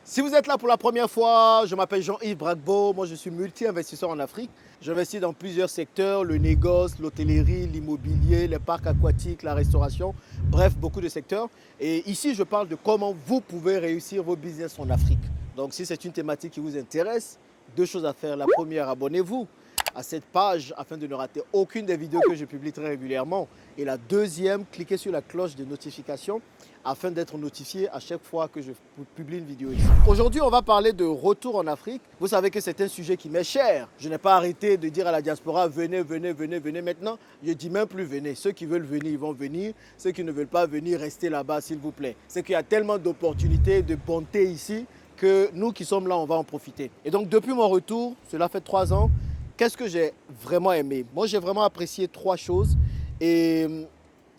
Si vous êtes là pour la première fois, je m'appelle Jean-Yves Bragbo, moi je suis multi-investisseur en Afrique. J'investis dans plusieurs secteurs, le négoce, l'hôtellerie, l'immobilier, les parcs aquatiques, la restauration, bref, beaucoup de secteurs. Et ici, je parle de comment vous pouvez réussir vos business en Afrique. Donc si c'est une thématique qui vous intéresse, deux choses à faire. La première, abonnez-vous à cette page afin de ne rater aucune des vidéos que je publie très régulièrement. Et la deuxième, cliquez sur la cloche de notification afin d'être notifié à chaque fois que je publie une vidéo ici. Aujourd'hui, on va parler de retour en Afrique. Vous savez que c'est un sujet qui m'est cher. Je n'ai pas arrêté de dire à la diaspora, venez, venez, venez, venez. Maintenant, je ne dis même plus venez. Ceux qui veulent venir, ils vont venir. Ceux qui ne veulent pas venir, restez là-bas, s'il vous plaît. C'est qu'il y a tellement d'opportunités, de bonté ici, que nous qui sommes là, on va en profiter. Et donc, depuis mon retour, cela fait 3 ans, qu'est-ce que j'ai vraiment aimé? Moi, j'ai vraiment apprécié 3 choses. Et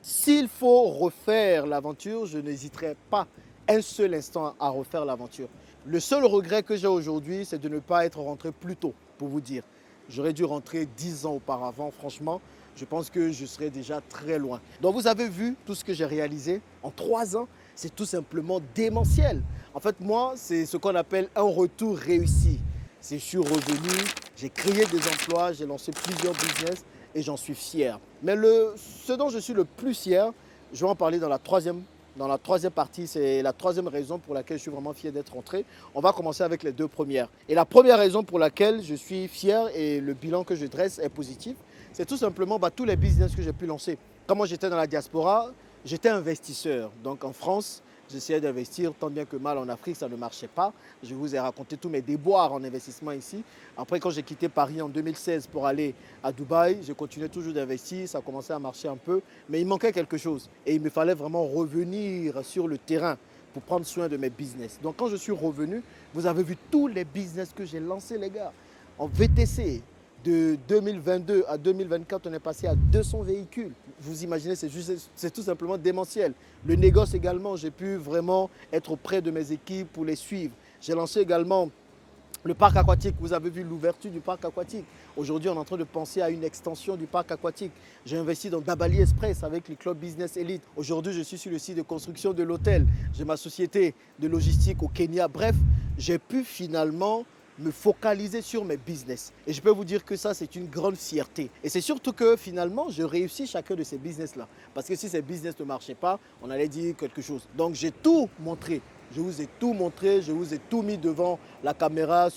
s'il faut refaire l'aventure, je n'hésiterai pas un seul instant à refaire l'aventure. Le seul regret que j'ai aujourd'hui, c'est de ne pas être rentré plus tôt, pour vous dire. J'aurais dû rentrer 10 ans auparavant, franchement. Je pense que je serais déjà très loin. Donc vous avez vu tout ce que j'ai réalisé en 3 ans. C'est tout simplement démentiel. En fait, moi, c'est ce qu'on appelle un retour réussi. Je suis revenu, j'ai créé des emplois, j'ai lancé plusieurs business et j'en suis fier. Mais ce dont je suis le plus fier, je vais en parler dans la troisième partie. C'est la troisième raison pour laquelle je suis vraiment fier d'être rentré. On va commencer avec les deux premières. Et la première raison pour laquelle je suis fier et le bilan que je dresse est positif, c'est tout simplement tous les business que j'ai pu lancer. Quand moi j'étais dans la diaspora, j'étais investisseur. Donc en France, j'essayais d'investir tant bien que mal. En Afrique, ça ne marchait pas. Je vous ai raconté tous mes déboires en investissement ici. Après, quand j'ai quitté Paris en 2016 pour aller à Dubaï, j'ai continué toujours d'investir. Ça a commencé à marcher un peu, mais il manquait quelque chose. Et il me fallait vraiment revenir sur le terrain pour prendre soin de mes business. Donc quand je suis revenu, vous avez vu tous les business que j'ai lancés, les gars. En VTC, de 2022 à 2024, on est passé à 200 véhicules. Vous imaginez, c'est tout simplement démentiel. Le négoce également, j'ai pu vraiment être auprès de mes équipes pour les suivre. J'ai lancé également le parc aquatique. Vous avez vu l'ouverture du parc aquatique. Aujourd'hui, on est en train de penser à une extension du parc aquatique. J'ai investi dans Dabali Express avec les clubs Business Elite. Aujourd'hui, je suis sur le site de construction de l'hôtel. J'ai ma société de logistique au Kenya. Bref, j'ai pu finalement me focaliser sur mes business. Et je peux vous dire que ça, c'est une grande fierté. Et c'est surtout que finalement, je réussis chacun de ces business-là. Parce que si ces business ne marchaient pas, on allait dire quelque chose. Donc, j'ai tout montré. Je vous ai tout montré, je vous ai tout mis devant la caméra,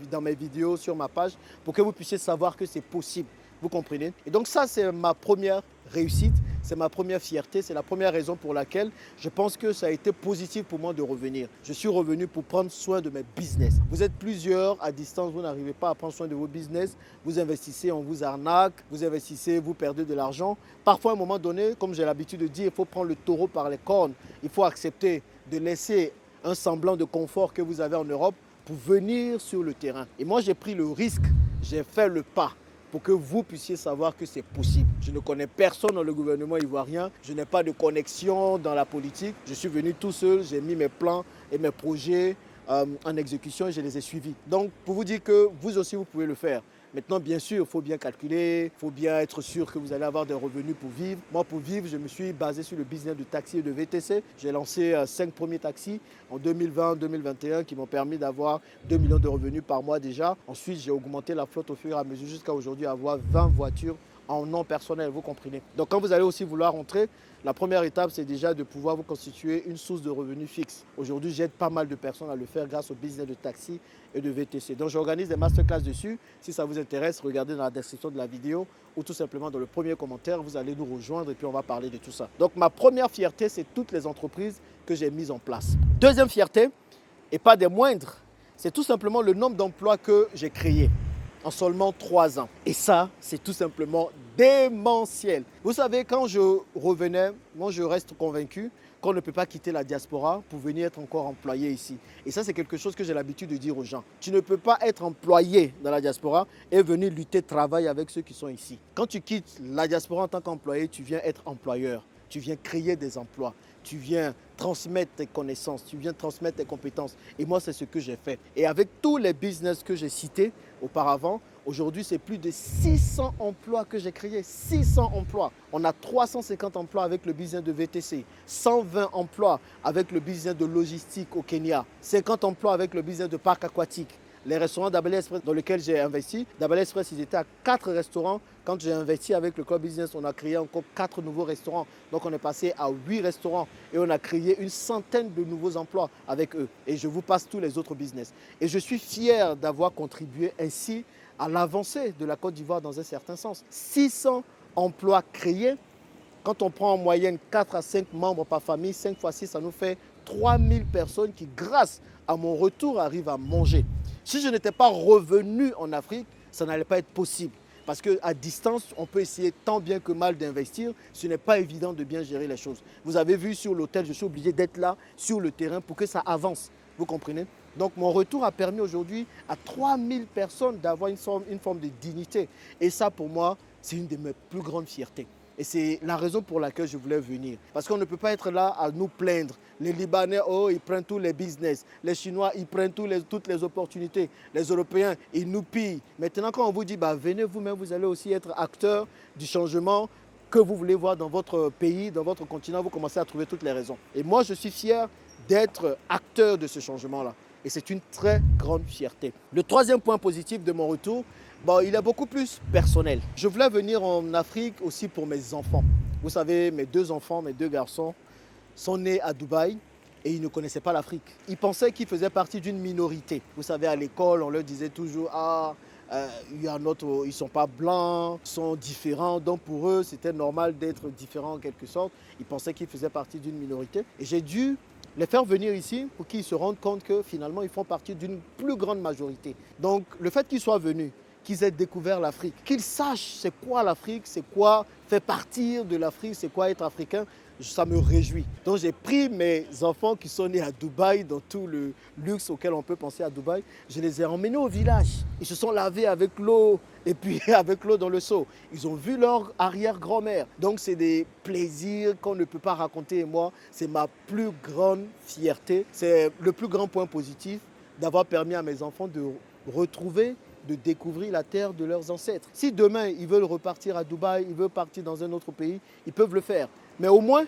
dans mes vidéos, sur ma page, pour que vous puissiez savoir que c'est possible. Vous comprenez? Et donc ça, c'est ma première réussite, c'est ma première fierté, c'est la première raison pour laquelle je pense que ça a été positif pour moi de revenir. Je suis revenu pour prendre soin de mes business. Vous êtes plusieurs à distance, vous n'arrivez pas à prendre soin de vos business, vous investissez, on vous arnaque, vous investissez, vous perdez de l'argent. Parfois, à un moment donné, comme j'ai l'habitude de dire, il faut prendre le taureau par les cornes. Il faut accepter de laisser un semblant de confort que vous avez en Europe pour venir sur le terrain. Et moi, j'ai pris le risque, j'ai fait le pas pour que vous puissiez savoir que c'est possible. Je ne connais personne dans le gouvernement ivoirien, je n'ai pas de connexion dans la politique. Je suis venu tout seul, j'ai mis mes plans et mes projets en exécution et je les ai suivis. Donc, pour vous dire que vous aussi, vous pouvez le faire. Maintenant, bien sûr, il faut bien calculer, il faut bien être sûr que vous allez avoir des revenus pour vivre. Moi, pour vivre, je me suis basé sur le business de taxi et de VTC. J'ai lancé 5 premiers taxis en 2020-2021 qui m'ont permis d'avoir 2 millions de revenus par mois déjà. Ensuite, j'ai augmenté la flotte au fur et à mesure jusqu'à aujourd'hui avoir 20 voitures en nom personnel, vous comprenez. Donc quand vous allez aussi vouloir rentrer, la première étape, c'est déjà de pouvoir vous constituer une source de revenus fixe. Aujourd'hui, j'aide pas mal de personnes à le faire grâce au business de taxi et de VTC. Donc j'organise des masterclass dessus. Si ça vous intéresse, regardez dans la description de la vidéo ou tout simplement dans le premier commentaire, vous allez nous rejoindre et puis on va parler de tout ça. Donc ma première fierté, c'est toutes les entreprises que j'ai mises en place. Deuxième fierté, et pas des moindres, c'est tout simplement le nombre d'emplois que j'ai créés en seulement 3 ans. Et ça, c'est tout simplement démentiel. Vous savez, quand je revenais, moi je reste convaincu qu'on ne peut pas quitter la diaspora pour venir être encore employé ici. Et ça, c'est quelque chose que j'ai l'habitude de dire aux gens. Tu ne peux pas être employé dans la diaspora et venir lutter, travailler avec ceux qui sont ici. Quand tu quittes la diaspora en tant qu'employé, tu viens être employeur. Tu viens créer des emplois. Tu viens transmettre tes connaissances, tu viens transmettre tes compétences. Et moi, c'est ce que j'ai fait. Et avec tous les business que j'ai cités auparavant, Aujourd'hui, c'est plus de 600 emplois que j'ai créés. 600 emplois. On a 350 emplois avec le business de VTC, 120 emplois avec le business de logistique au Kenya, 50 emplois avec le business de parc aquatique. Les restaurants d'Abel Express dans lesquels j'ai investi, d'Abel Express, ils étaient à 4 restaurants. Quand j'ai investi avec le Club Business, on a créé encore 4 nouveaux restaurants. Donc on est passé à 8 restaurants et on a créé une centaine de nouveaux emplois avec eux. Et je vous passe tous les autres business. Et je suis fier d'avoir contribué ainsi à l'avancée de la Côte d'Ivoire dans un certain sens. 600 emplois créés. Quand on prend en moyenne 4 à 5 membres par famille, 5 fois 6, ça nous fait 3000 personnes qui, grâce à mon retour, arrivent à manger. Si je n'étais pas revenu en Afrique, ça n'allait pas être possible. Parce qu'à distance, on peut essayer tant bien que mal d'investir. Ce n'est pas évident de bien gérer les choses. Vous avez vu sur l'hôtel, je suis obligé d'être là sur le terrain pour que ça avance. Vous comprenez? Donc mon retour a permis aujourd'hui à 3000 personnes d'avoir une forme de dignité. Et ça, pour moi, c'est une de mes plus grandes fiertés. Et c'est la raison pour laquelle je voulais venir. Parce qu'on ne peut pas être là à nous plaindre. Les Libanais, oh, ils prennent tous les business. Les Chinois, ils prennent toutes les opportunités. Les Européens, ils nous pillent. Maintenant, quand on vous dit, bah, venez vous-même, vous allez aussi être acteur du changement que vous voulez voir dans votre pays, dans votre continent, vous commencez à trouver toutes les raisons. Et moi, je suis fier d'être acteur de ce changement-là. Et c'est une très grande fierté. Le troisième point positif de mon retour, bon, il est beaucoup plus personnel. Je voulais venir en Afrique aussi pour mes enfants. Vous savez, mes 2 enfants, mes 2 garçons, sont nés à Dubaï et ils ne connaissaient pas l'Afrique. Ils pensaient qu'ils faisaient partie d'une minorité. Vous savez, à l'école, on leur disait toujours « Ah, il y a ils ne sont pas blancs, ils sont différents. » Donc pour eux, c'était normal d'être différents en quelque sorte. Ils pensaient qu'ils faisaient partie d'une minorité. Et j'ai dû les faire venir ici pour qu'ils se rendent compte que finalement, ils font partie d'une plus grande majorité. Donc le fait qu'ils soient venus, qu'ils aient découvert l'Afrique, qu'ils sachent c'est quoi l'Afrique, c'est quoi faire partir de l'Afrique, c'est quoi être africain, ça me réjouit. Donc j'ai pris mes enfants qui sont nés à Dubaï, dans tout le luxe auquel on peut penser à Dubaï, je les ai emmenés au village. Ils se sont lavés avec l'eau et puis avec l'eau dans le seau. Ils ont vu leur arrière-grand-mère. Donc c'est des plaisirs qu'on ne peut pas raconter et moi, c'est ma plus grande fierté. C'est le plus grand point positif d'avoir permis à mes enfants de retrouver, de découvrir la terre de leurs ancêtres. Si demain, ils veulent repartir à Dubaï, ils veulent partir dans un autre pays, ils peuvent le faire. Mais au moins,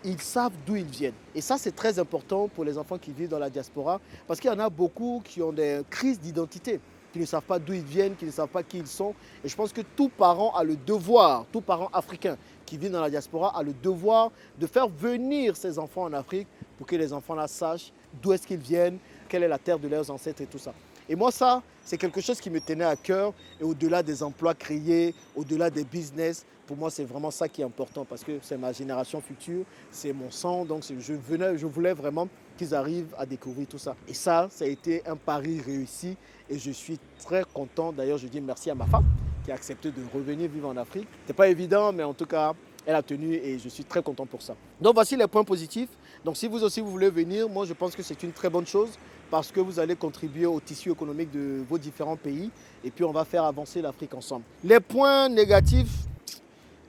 ils savent d'où ils viennent. Et ça, c'est très important pour les enfants qui vivent dans la diaspora, parce qu'il y en a beaucoup qui ont des crises d'identité, qui ne savent pas d'où ils viennent, qui ne savent pas qui ils sont. Et je pense que tout parent a le devoir, tout parent africain qui vit dans la diaspora a le devoir de faire venir ses enfants en Afrique pour que les enfants-là sachent d'où est-ce qu'ils viennent, quelle est la terre de leurs ancêtres et tout ça. Et moi, ça, c'est quelque chose qui me tenait à cœur. Et au-delà des emplois créés, au-delà des business, pour moi, c'est vraiment ça qui est important parce que c'est ma génération future, c'est mon sang. Donc, je voulais vraiment qu'ils arrivent à découvrir tout ça. Et ça a été un pari réussi. Et je suis très content. D'ailleurs, je dis merci à ma femme qui a accepté de revenir vivre en Afrique. Ce n'était pas évident, mais en tout cas, elle a tenu et je suis très content pour ça. Donc, voici les points positifs. Donc, si vous aussi, vous voulez venir, moi, je pense que c'est une très bonne chose parce que vous allez contribuer au tissu économique de vos différents pays et puis on va faire avancer l'Afrique ensemble. Les points négatifs,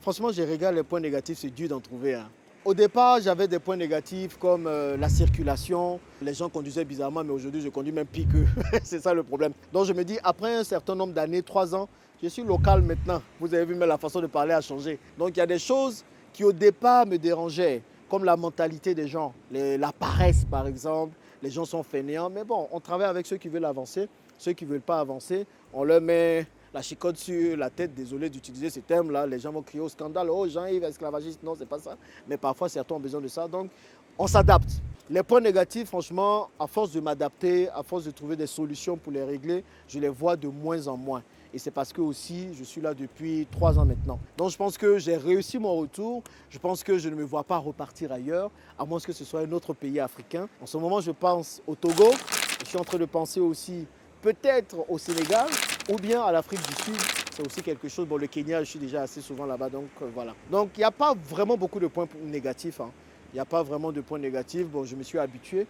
franchement, je regarde les points négatifs, c'est dur d'en trouver. Au départ, j'avais des points négatifs comme la circulation. Les gens conduisaient bizarrement, mais aujourd'hui, je conduis même pire qu'eux. C'est ça le problème. Donc, je me dis, après un certain nombre d'années, 3 ans, je suis local maintenant. Vous avez vu, mais la façon de parler a changé. Donc, il y a des choses qui, au départ, me dérangeaient, comme la mentalité des gens, la paresse, par exemple. Les gens sont fainéants, mais bon, on travaille avec ceux qui veulent avancer. Ceux qui ne veulent pas avancer, on leur met la chicotte sur la tête. Désolé d'utiliser ce terme-là. Les gens vont crier au scandale. Oh, Jean-Yves, esclavagiste. Non, c'est pas ça. Mais parfois, certains ont besoin de ça. Donc, on s'adapte. Les points négatifs, franchement, à force de m'adapter, à force de trouver des solutions pour les régler, je les vois de moins en moins. Et c'est parce que aussi, je suis là depuis 3 ans maintenant. Donc, je pense que j'ai réussi mon retour. Je pense que je ne me vois pas repartir ailleurs, à moins que ce soit un autre pays africain. En ce moment, je pense au Togo. Je suis en train de penser aussi peut-être au Sénégal ou bien à l'Afrique du Sud. C'est aussi quelque chose. Bon, le Kenya, je suis déjà assez souvent là-bas, donc voilà. Donc, il n'y a pas vraiment beaucoup de points négatifs. Il n'y a pas vraiment de points négatifs. Bon, je me suis habitué.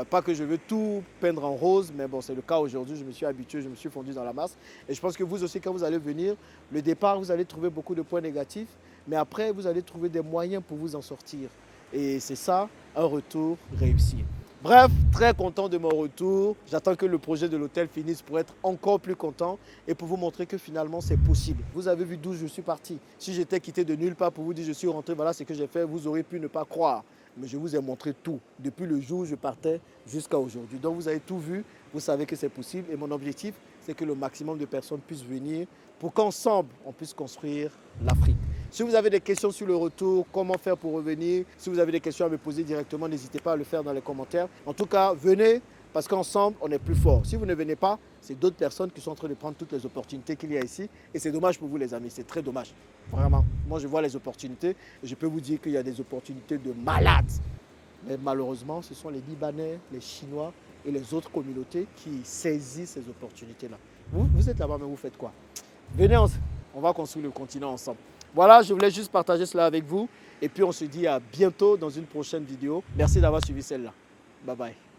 Pas que je veux tout peindre en rose, mais bon, c'est le cas aujourd'hui. Je me suis habitué, je me suis fondu dans la masse. Et je pense que vous aussi, quand vous allez venir, le départ, vous allez trouver beaucoup de points négatifs. Mais après, vous allez trouver des moyens pour vous en sortir. Et c'est ça, un retour réussi. Bref, très content de mon retour. J'attends que le projet de l'hôtel finisse pour être encore plus content et pour vous montrer que finalement c'est possible. Vous avez vu d'où je suis parti. Si j'étais quitté de nulle part pour vous dire je suis rentré, voilà ce que j'ai fait, vous auriez pu ne pas croire. Mais je vous ai montré tout, depuis le jour où je partais jusqu'à aujourd'hui. Donc vous avez tout vu, vous savez que c'est possible et mon objectif, c'est que le maximum de personnes puissent venir pour qu'ensemble, on puisse construire l'Afrique. Si vous avez des questions sur le retour, comment faire pour revenir, si vous avez des questions à me poser directement, n'hésitez pas à le faire dans les commentaires. En tout cas, venez parce qu'ensemble, on est plus fort. Si vous ne venez pas, c'est d'autres personnes qui sont en train de prendre toutes les opportunités qu'il y a ici. Et c'est dommage pour vous, les amis. C'est très dommage. Vraiment. Moi, je vois les opportunités et je peux vous dire qu'il y a des opportunités de malades. Mais malheureusement, ce sont les Libanais, les Chinois et les autres communautés qui saisissent ces opportunités-là. Vous êtes là-bas, mais vous faites quoi? Venez, on va construire le continent ensemble. Voilà, je voulais juste partager cela avec vous. Et puis, on se dit à bientôt dans une prochaine vidéo. Merci d'avoir suivi celle-là. Bye bye.